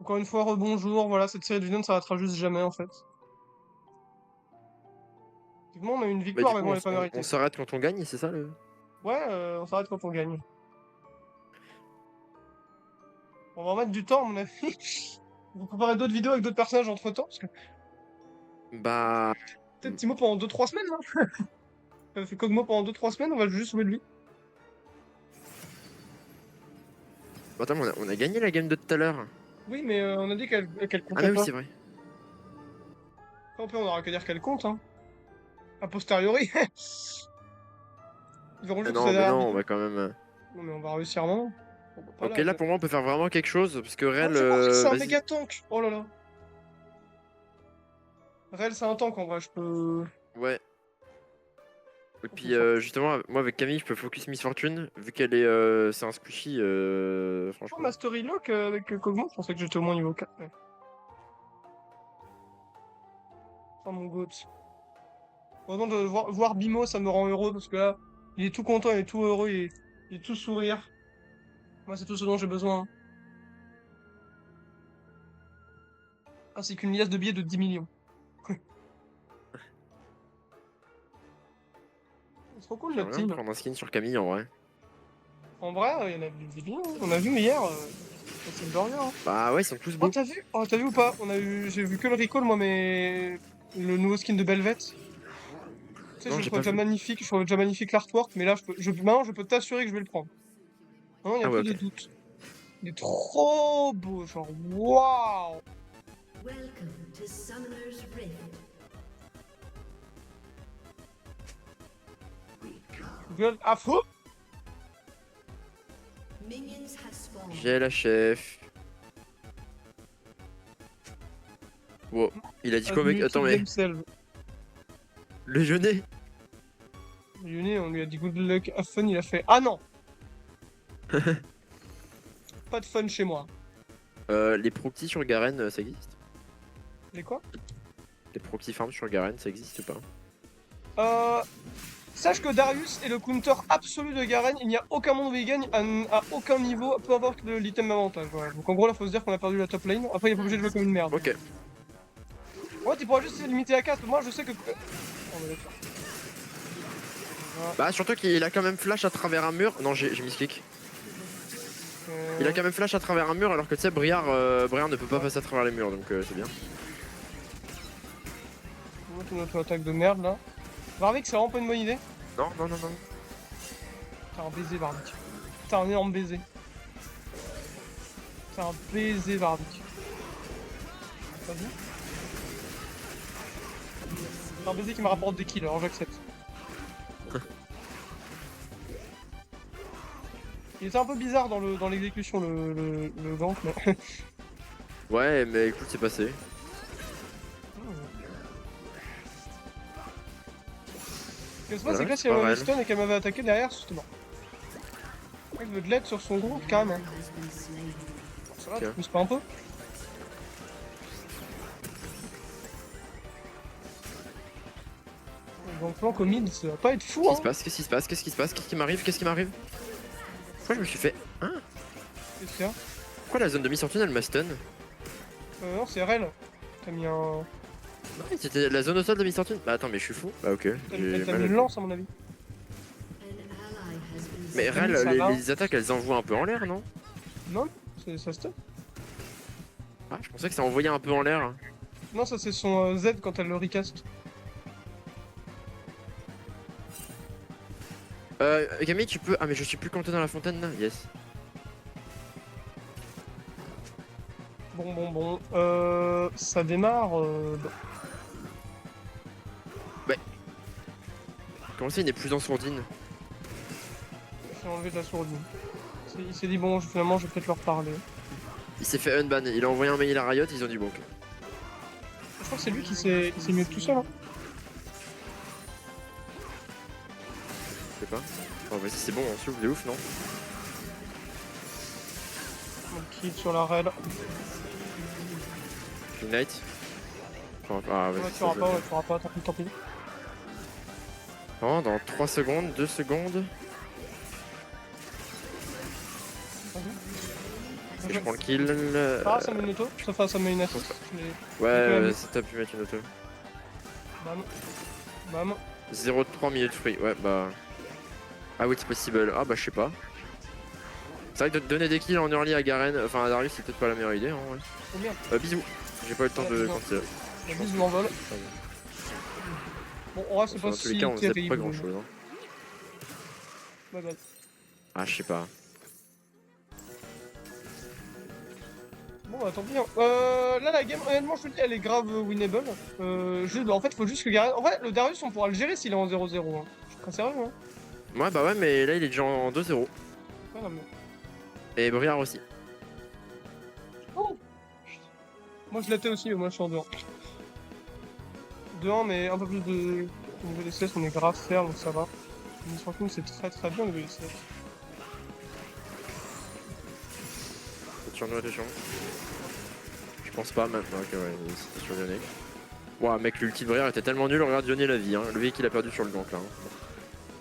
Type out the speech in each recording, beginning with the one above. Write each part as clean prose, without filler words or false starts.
Encore une fois, rebonjour, voilà, cette série du None s'arrêtera juste jamais en fait. Effectivement, on a eu une Bah victoire, du mais coup bon, elle est pas on méritée. s'arrête quand on gagne, c'est ça le... Ouais, on s'arrête quand on gagne. On va en mettre du temps, à mon avis. Vous préparez d'autres vidéos avec d'autres personnages entre temps, parce que Bah... peut-être Timo pendant 2-3 semaines, hein. Ça fait Kog'Maw pendant 2-3 semaines, on va juste sauver de lui. Attends, mais on a gagné la game de tout à l'heure. Oui, mais on a dit qu'elle Ah mais comptait oui, pas. c'est vrai. Après, on aura qu'à dire qu'elle compte, hein. A posteriori. Ils verront Ah juste que c'est non, mais derrière non, on vidéo. va quand même... Non, mais on va réussir un moment. Bon, bah, pas Ok, là. là pour moi on peut faire vraiment quelque chose, parce que Ah, Rel, c'est vrai, c'est un vas-y. méga tank! Oh là là. Rel, c'est un tank en vrai, je peux. Ouais. Et On peut puis sortir. justement, moi avec Camille, je peux focus Miss Fortune, vu qu'elle est... c'est un squishy, Oh, franchement. Mastery Lock avec Kog'Maw, je pensais que j'étais au moins niveau 4. Ouais. Oh mon goat. Heureusement de voir Bimo, ça me rend heureux parce que là, il est tout content, il est tout heureux, il est tout sourire. Moi, c'est tout ce dont j'ai besoin. Ainsi qu'une liasse de billets de 10 millions. C'est trop cool notre J'aimerais bien me team. prendre un skin sur Camille en vrai. En vrai, il y en a des bien. On a vu hier, c'est le Doria, hein. Bah ouais, ils sont tous Oh, beaux. t'as vu? Oh, t'as vu ou pas? J'ai vu que le recall, moi, mais le nouveau skin de Belvet. Tu sais, je Non, le j'ai trouvais pas déjà vu. magnifique, je trouvais déjà magnifique l'artwork, mais là, maintenant, je peux t'assurer que je vais le prendre. Non, il n'y a Ah ouais, plus de ok. doute. Il est trop beau, genre, waouh! Welcome to Summoner's Rift. Gueule affreux! Minions have spawned. J'ai la chef. Wow. Il a dit quoi mec? Attends Kill mais... themselves. Le jeunet. Yuni, on lui a dit good luck, have fun, il a fait ah non! Pas de fun chez moi. Les proxys sur Garen, ça existe? Les quoi? Les proxy farms sur Garen, ça existe ou pas? Sache que Darius est le counter absolu de Garen, il n'y a aucun monde où il gagne à aucun niveau, peu importe l'item avantage. Voilà. Donc en gros là faut se dire qu'on a perdu la top lane, après il est pas obligé de jouer comme une merde. Ok. Ouais, tu pourras juste se limiter à 4, moi je sais que... Oh, mais d'accord. Bah surtout qu'il a quand même flash à travers un mur. Non, j'ai misclick. Il a quand même flash à travers un mur alors que tu sais, Briard ne peut pas passer à travers les murs, donc c'est bien. Notre attaque de merde là. Varvik, c'est vraiment pas une bonne idée. Non, non, non, non. T'as un baiser, Varvik. T'as un énorme baiser. T'as un baiser, Varvik. Pas bien. C'est un baiser qui me rapporte des kills, alors j'accepte. Il était un peu bizarre dans l'exécution, le gank, mais... Ouais, mais écoute, c'est passé. Ce qui se passe, Voilà, c'est que là, c'est si elle pas m'avait réel. stun et qu'elle m'avait attaqué derrière, c'était mort. Je veux de l'aide sur son groupe, carrément. Has been slain. Ça va, Ok. tu pousses pas un peu? Donc, flanc au mid, ça va pas être fou, Qu'est-ce qui hein. se passe? Qu'est-ce qui se passe? Qu'est-ce qui se passe? Qu'est-ce qui m'arrive? Qu'est-ce qui m'arrive? Pourquoi je me suis fait... Hein? Qu'est-ce qu'il y a? Pourquoi la zone de Miss Fortune elle m'a stun? Non, c'est Rel. T'as mis un... Non, c'était la zone au sol de Miss Fortune? Bah attends, mais je suis fou. Bah ok. T'as j'ai t'as mal mis à- une lance, à mon avis. An ally has been Mais T'as mis Rel, ça là. les attaques elles envoient un peu en l'air, non? Non, ça stun. Ah, je pensais que ça envoyait un peu en l'air. Non, ça c'est son Z quand elle le recast. Camille, tu peux... Ah mais je suis plus compté dans la fontaine là. Yes. Bon. Ça démarre... Comment ça il n'est plus en sourdine? J'ai enlevé de la sourdine. Il s'est dit, bon, finalement, je vais peut-être leur parler. Il s'est fait unban, il a envoyé un mail à Riot, ils ont dit bon ok. Je crois que c'est lui qui s'est mis tout seul, hein. Je sais pas. Oh vas-y c'est bon, on souffle de ouf non? Donc, kill sur la raid. Ignite. Ah vas-y Ouais, ça, je- tu auras pas, tant pis. Oh, dans 3 secondes, 2 secondes. Et je prends le kill. Ah, ça met une auto. Ça met une assist. Ouais, Donc, si t'as pu mettre une auto. Bam. Bam. 0,3 minutes free, ouais, bah. Ah oui, c'est possible. Ah bah, je sais pas. C'est vrai que de donner des kills en early à Garen, enfin à Darius, c'est peut-être pas la meilleure idée, hein, ouais. Oh merde. Bisous. J'ai pas eu le temps Ouais, de bisous. continuer. La bise m'envole. Bon, en vrai, c'est pas Dans tous les si cas, on faisait terrible. pas grand chose. Hein. Bye bye. Ah, je sais pas. Bon, bah tant pis. Hein. Là, la game, honnêtement, je te le dis, elle est grave winnable. En fait, faut juste que Garen. En vrai, le Darius, on pourra le gérer s'il est en 0-0. Hein. Je suis très sérieux, hein. Ouais, bah ouais, mais là, il est déjà en 2-0. Ouais, non, mais... Et Briard aussi. Oh. Moi, je l'étais aussi, mais moi, je suis en 2-1. 2-1, mais un peu plus de. Au niveau des CS, on est grave fair, donc ça va. Mais franchement, c'est très bien au niveau des CS. Sur nous, attention. Je pense pas maintenant. Ok, ouais, c'était sur Lyonnais. Ouah, mec, l'ulti de Briard était tellement nul, regarde Lyonnais la vie. Hein. Le V qu'il a perdu sur le gank là.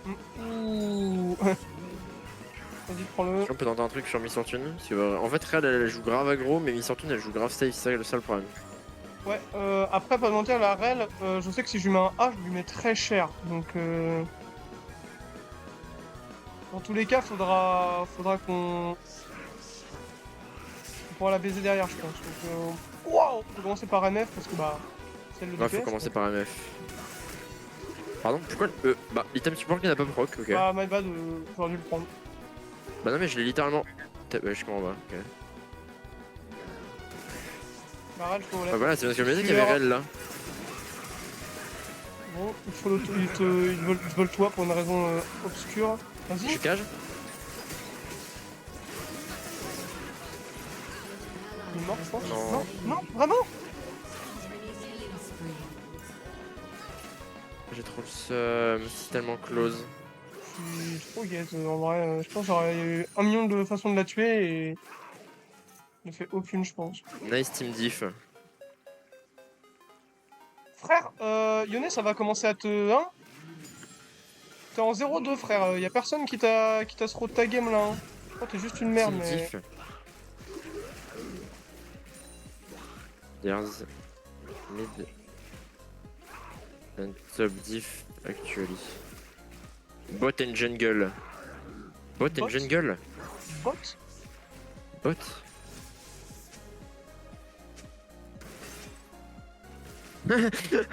Hein. Ouh. Vas-y, prends-le. On peut tenter un truc sur Miss Fortune. Parce que, en fait, Real elle joue grave aggro, mais Miss Fortune elle joue grave safe, c'est ça le problème. Ouais, après, pas de mentir, la Rel, je sais que si je lui mets un A, je lui mets très cher. Donc, dans tous les cas, faudra qu'on pourra la baiser derrière, je pense. Donc, waouh, faut commencer par MF parce que bah, c'est le Ouais, DPS. faut commencer par MF. Pardon, pourquoi bah, l'item support qui n'a pas proc, ok. Bah, my bad, j'aurais dû le prendre. Bah non, mais je l'ai littéralement. Ouais, je comprends pas, ok. La Rel, je peux Bah voilà, c'est parce que je me disais qu'il y avait Rel là. Bon, ils veulent toi pour une raison obscure. Je Vas-y. suis cage. Il est mort, je pense. Non. Non, non, vraiment. Killing spree. J'ai trop le seum, c'est tellement close. Je suis trop gaze en vrai. Je pense que j'aurais eu 1 million de façons de la tuer et. Ne fait aucune, je pense. Nice team diff. Frère, Yone, ça va commencer à te. Hein. T'es en 0-2, frère. Y a personne qui t'a scroll ta game là. Hein. Oh, t'es juste une merde, Team mais. diff. There's mid and top diff actually. Bot and jungle. Bot and Bot? jungle. Bot. Bot.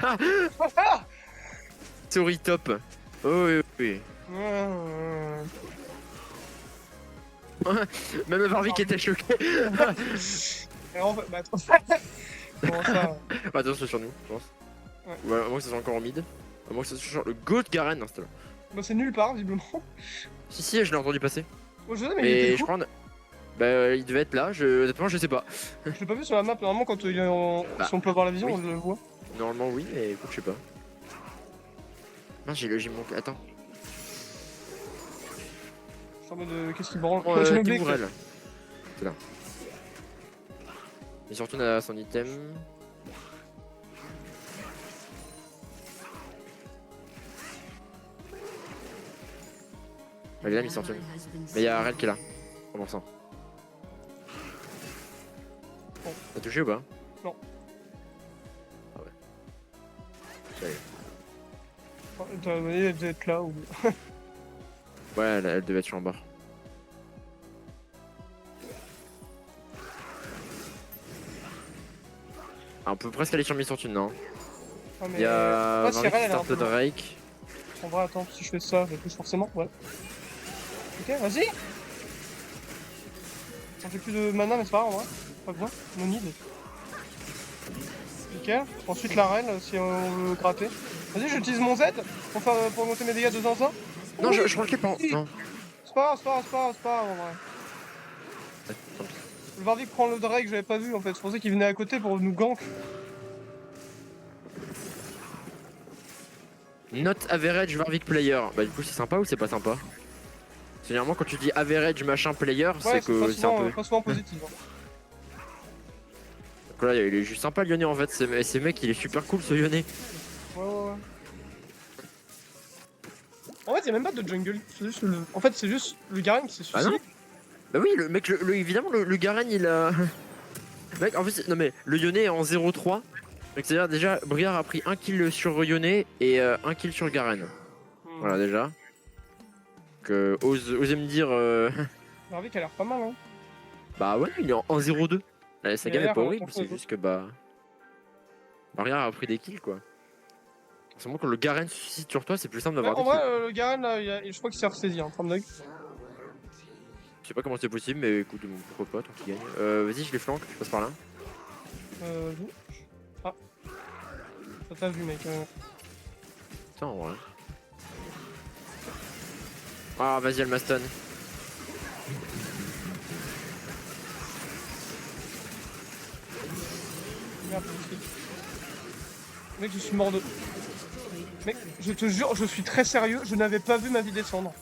Ah. Sorry top. Oh oui, oui. Même Varvik était choqué. Et en fait, bah, comment ça? Attention sur nous, je pense. Ouais. Ouais, à moins que ça soit encore en mid. À moins que ça soit sur le GOAT Garen, non, c'était là. Bah, c'est nulle part, visiblement. Si, je l'ai entendu passer. Oh, je sais, mais il Mais était je fou. crois. Bah, il devait être là, honnêtement, je sais pas. Je l'ai pas vu sur la map. Normalement, quand Bah, si on peut avoir la vision, oui. on le voit. Normalement, oui, mais écoute, je sais pas. Mince, j'ai mon. Attends. Je suis en mode qu'est-ce qui branle? Oh, J'ai oublié que- Timurel. C'est là. Et surtout, on a son item. Elle est là, Miss Fortune. Mais il y a Rel qui est là. En pensant. Bon. T'as touché ou pas? Non. Ah ouais. Ça y est. Elle devait être là ou. Ouais, elle devait être sur en bas. Ah, on peut presque aller sur Miss Fortune, non? Ah, mais... Il y a Ouais, si Varvik Rel, qui elle est un start peu loin. Drake. En vrai, attends, si je fais ça, je touche forcément, ouais. Ok, vas-y. J'ai plus de mana, mais c'est pas grave, en vrai. Pas besoin, no need. Nickel. Ensuite la Rel, si on veut gratter. Vas-y, j'utilise mon Z pour monter mes dégâts de zinzin. Non, Oui. je crois qu'il pas. Non. C'est pas grave, c'est pas grave, c'est pas grave, c'est pas grave, en vrai. Tant pis. Le Varvik prend le Drake, j'avais pas vu en fait. Je pensais qu'il venait à côté pour nous gank. Not average Varvik player. Bah, du coup, c'est sympa ou c'est pas sympa? Généralement, quand tu dis average machin player, Ouais, c'est que c'est un peu. pas souvent positif. Hein. Donc là, il est juste sympa, Lyonnais en fait. Ce mec, il est super cool ce Lyonnais. Ouais. En fait, y'a même pas de jungle. C'est juste le... En fait, c'est juste le Garen qui s'est Ah suicidé. non Bah oui, le mec, évidemment, le Garen, il a. Mec, en fait, non mais le Yone est en 0-3. Donc c'est-à-dire déjà, Briard a pris 1 kill sur Yone et 1 kill sur Garen. Voilà déjà. Donc osez me dire. Narvik a l'air pas mal, hein. Bah ouais, il est en 0-2. Sa Il a game est l'air, pas horrible, franchement, c'est juste que bah. Briard a pris des kills quoi. C'est moi quand le Garen se suscite sur toi, c'est plus simple Ouais, d'avoir en des kills. vrai, le Garen, là, je crois qu'il s'est ressaisi, hein, Trump. Je sais pas comment c'est possible, mais écoute, bon, pourquoi pas, tant qu'il gagne. Vas-y, je les flanque, je passe par là. Vous. Ah. Ça t'a vu, mec. Putain, en vrai. Ah, vas-y, elle m'a stun. Merde, mec, je suis mort de. Mec, je te jure, je suis très sérieux, je n'avais pas vu ma vie descendre.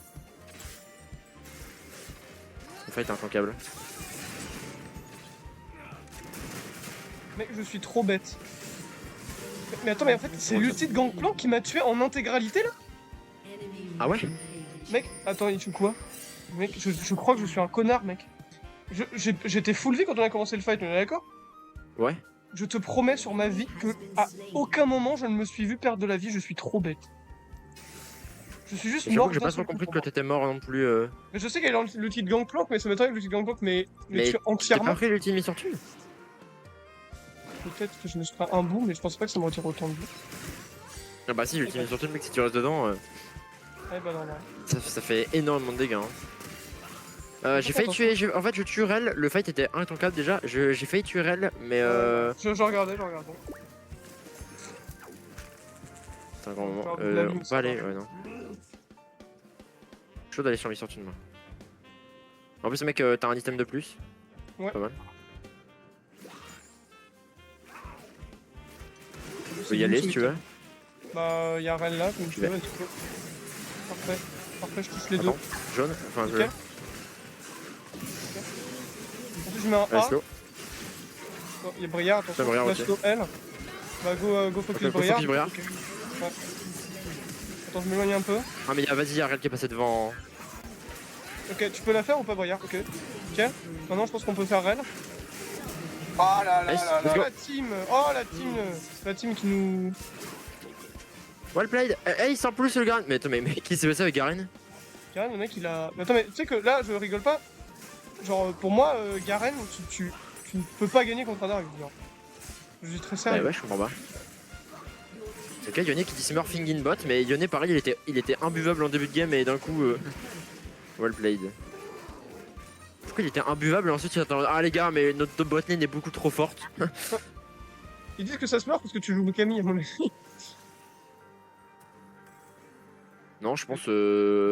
Le fight est inflankable. Mec, je suis trop bête. Mais attends, mais en fait, c'est l'ulti de Gangplank qui m'a tué en intégralité là? Ah ouais? Mec, attends, il tue quoi? Mec, je crois que je suis un connard, mec. J'étais full vie quand on a commencé le fight, on est d'accord? Ouais. Je te promets sur ma vie que à aucun moment je ne me suis vu perdre de la vie, je suis trop bête. Je suis juste J'avoue mort. que j'ai pas d'un trop seul coup compris pour que moi. t'étais mort non plus. Mais je sais qu'il y a l'outil de Gangplank, mais ça m'étonnerait que l'outil de Gangplank mais Mais tue t'as entièrement. pas pris l'ultime sur Thune? Peut-être que je me suis pris un bout, mais je pense pas que ça me retire autant de vie. Ah bah si, l'ultime sur Thune, mec, si tu restes dedans, Eh bah non, non. ça fait énormément de dégâts. Hein. J'ai failli tuer, en fait je tue Rel, le fight était intankable déjà, j'ai failli tuer Rel, mais Je regardais. c'est un grand moment. Faire de la vie, On mais peut ça pas aller, va. ouais non. Chaud d'aller sur Mission Thune moi. En plus mec, t'as un item de plus. Ouais. Pas mal. On peut y aller si tu veux. Bah, y'a Ren là, comme tu vais. veux, tu peux. Parfait. Parfait, je touche les deux. Attends, jaune, enfin Ok. Ensuite, je mets un A. Slow. Oh, il y a Briard, attention. C'est Briard, La ok. slow L. Bah, go focus Ok, go Briard. focus Briard. Ok. Ouais. Attends, je m'éloigne un peu. Ah mais vas-y, y'a Rel qui est passé devant. Ok, tu peux la faire ou pas, Briard? Ok. Ok. Maintenant, je pense qu'on peut faire Ren. Oh là là Nice, là let's là, go. la team! Oh, la team qui nous. Well played. Ace en plus le Garen. Mais attends, mais qui s'est passé avec Garen? Garen, le mec, il a. Mais attends, mais tu sais que là, je rigole pas. Genre, pour moi, Garen, tu ne peux pas gagner contre un Dark. Genre. Je suis très Bah sérieux. ouais, je comprends pas. C'est le cas, Yone qui dit Smurfing in bot, mais Yone pareil, il était imbuvable en début de game et d'un coup. Well played. Pourquoi il était imbuvable et ensuite il attend. Ah les gars, mais notre top bot lane est beaucoup trop forte. Ils disent que ça se meurt parce que tu joues Camille à mon avis. Non, je pense.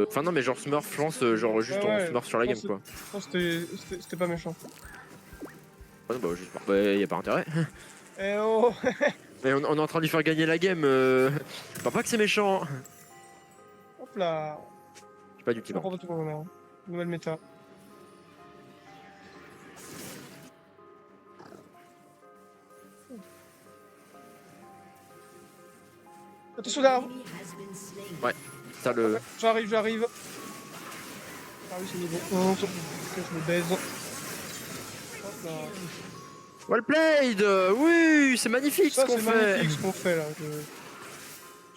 Enfin, non, mais genre Smurf lance, genre juste Ouais, ouais, on Smurf sur la je game pense quoi. Je pense que c'était pas méchant. Ah, bah, j'espère. Bah, y a pas intérêt. Eh oh! Mais on est en train de lui faire gagner la game. Pas que c'est méchant. Hop là! J'ai pas du Je tout. comprends pas tout le monde. Nouvelle méta. Attention derrière! Ouais, ça le. J'arrive! Ah oui, c'est niveau 11. Ok, je me baise. Hop là. Well played. Oui, c'est magnifique Ça, ce qu'on c'est fait. magnifique ce qu'on fait là.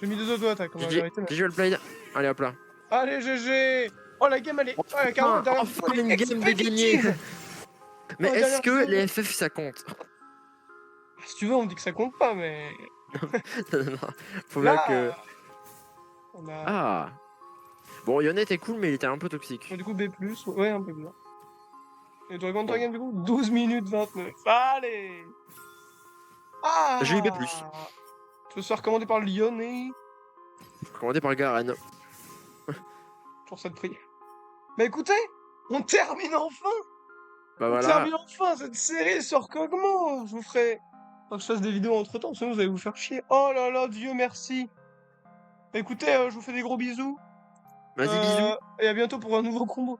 J'ai mis 2 auto-attaques en vérité. Mais... GG well played. Allez hop là. Allez, GG! Oh, la game, elle est. Oh, carrément, derrière. Enfin une game de gagner. Mais Oh, est-ce dernière que seconde. les FF ça compte? Si tu veux, on dit que ça compte pas, mais. Non, faut bien que. On a. Ah. Bon, Yone était cool, mais il était un peu toxique. Du coup, B+, ouais, un peu bien. Et Dragon Dragon, du coup, 12 minutes 29. Allez! Ah! J'ai eu B+. Tu veux se faire commander par Lyon et. Commandé par Garen. Pour cette prix. Bah écoutez, on termine enfin! Bah On voilà. termine enfin cette série sur Kog'Maw! Je vous ferai. Faut que je fasse des vidéos entre temps, sinon vous allez vous faire chier. Oh là là, Dieu merci! Écoutez, je vous fais des gros bisous. Vas-y, bisous. Et à bientôt pour un nouveau combo.